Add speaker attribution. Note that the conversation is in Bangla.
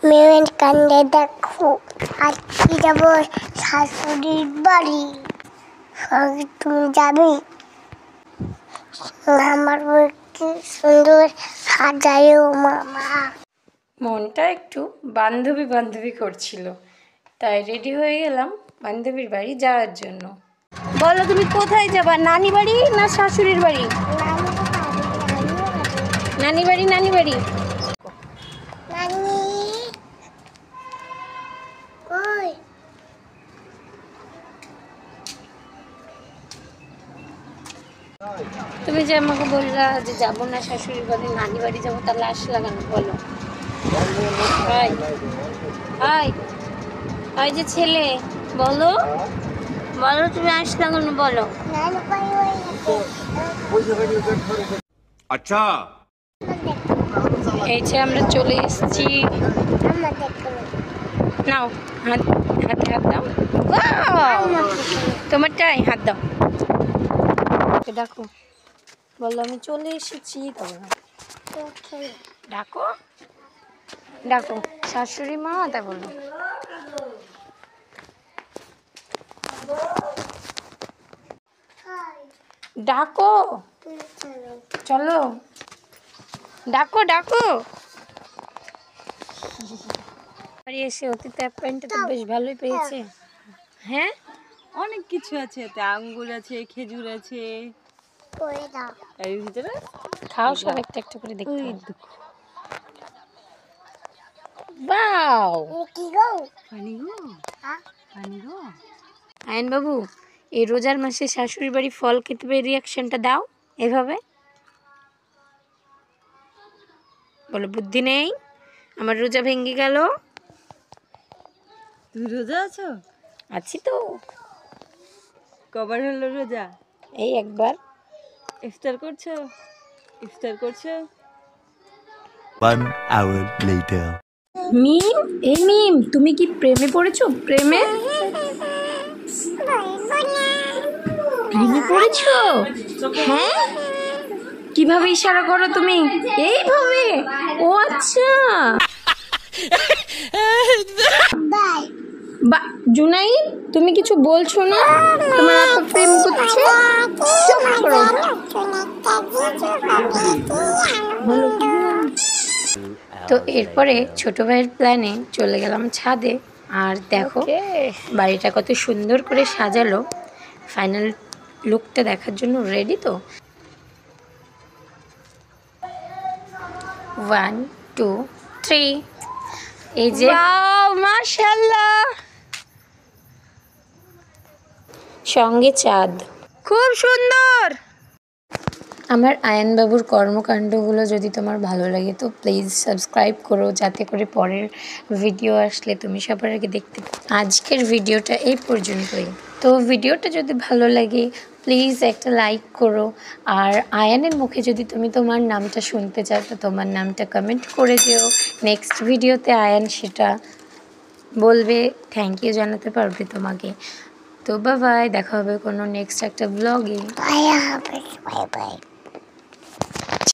Speaker 1: মেয়ের কান্দে দেখো আজকে যাবো শাশুড়ির বাড়ি। তুমি যাবে? আমার কি সুন্দর সাজায় মামা।
Speaker 2: মনটা একটু বান্ধবী বান্ধবী করছিল, তাই রেডি হয়ে গেলাম বান্ধবীর বাড়ি যাওয়ার জন্য। বলো তুমি কোথায় যাবা, নানি বাড়ি না শাশুড়ির বাড়ি? নানি বাড়ি। নানি বাড়ি তুমি যে আমাকে বললা যে যাবো না শাশুড়ির বাড়ি, নানি বাড়ি যাবো, তাহলে আসলা কেন বলো? হাই যে ছেলে, বলো বলো তুমি আসলা কেন বলো?
Speaker 3: আচ্ছা,
Speaker 2: এই যে আমরা চলে এসেছি। নাও হাতে হাত দাও। তোমারটাই হাত দাও, ডাকো, বলো আমি চলে এসেছি। ডাকো ডাকো শাশুড়ি মা, তাই বলো। ডাকো, চলো ডাকো ডাকো। বাড়ি এসে অতীত অ্যাপয়েন্টটা তো বেশ ভালোই পেয়েছে। হ্যাঁ,
Speaker 4: অনেক কিছু আছে, এতে আঙ্গুর আছে, খেজুর আছে। এর ভিতরে
Speaker 2: খাও সব একটা একটা করে দেখতে। বাও, আয়ন বাবু, এই রোজার মাসে শাশুড়ির বাড়ি ফল খেতে পেয়ে রিয়াকশনটা দাও এভাবে বলো। বুদ্ধি নেই, আমার রোজা ভেঙে গেল।
Speaker 4: তুমি রোজা আছো?
Speaker 2: আছি তো।
Speaker 4: কবার হলো রোজা?
Speaker 2: এই একবার।
Speaker 4: ইফতার করছো? ইফতার করছো?
Speaker 3: 1 hour later.
Speaker 2: মিম, এই মিম, তুমি কি প্রেমে পড়েছো? প্রেমে পড়েছো? হ্যাঁ, কিভাবে ইশারা করো তুমি? এইভাবে? ও আচ্ছা। জুনাইদ, তুমি কিছু বলছো না? তোমার আপা প্রেম করছে। চুপ করো। তো এরপরে ছোট ভাইয়ের প্ল্যানে চলে গেলাম ছাদে। আর দেখো বাড়িটা কত সুন্দর করে সাজালো। ফাইনাল লুকটা দেখার জন্য রেডি তো? 1 2 3। এই যে মাশাআল্লাহ, সঙ্গে চাঁদ, খুব সুন্দর। আমার আয়ান বাবুর কর্মকাণ্ডগুলো যদি তোমার ভালো লাগে তো প্লিজ সাবস্ক্রাইব করো, যাতে করে পরের ভিডিও আসলে তুমি সবার আগে দেখতে। আজকের ভিডিওটা এই পর্যন্তই। তো ভিডিওটা যদি ভালো লাগে প্লিজ একটা লাইক করো। আর আয়ানের মুখে যদি তুমি তোমার নামটা শুনতে চাও তো তোমার নামটা কমেন্ট করে দিও। নেক্সট ভিডিওতে আয়ান সেটা বলবে, থ্যাংক ইউ জানাতে পারবে তোমাকে। তো বাই বাই, দেখা হবে কোনো নেক্সট একটা ব্লগে।
Speaker 1: Bye bye.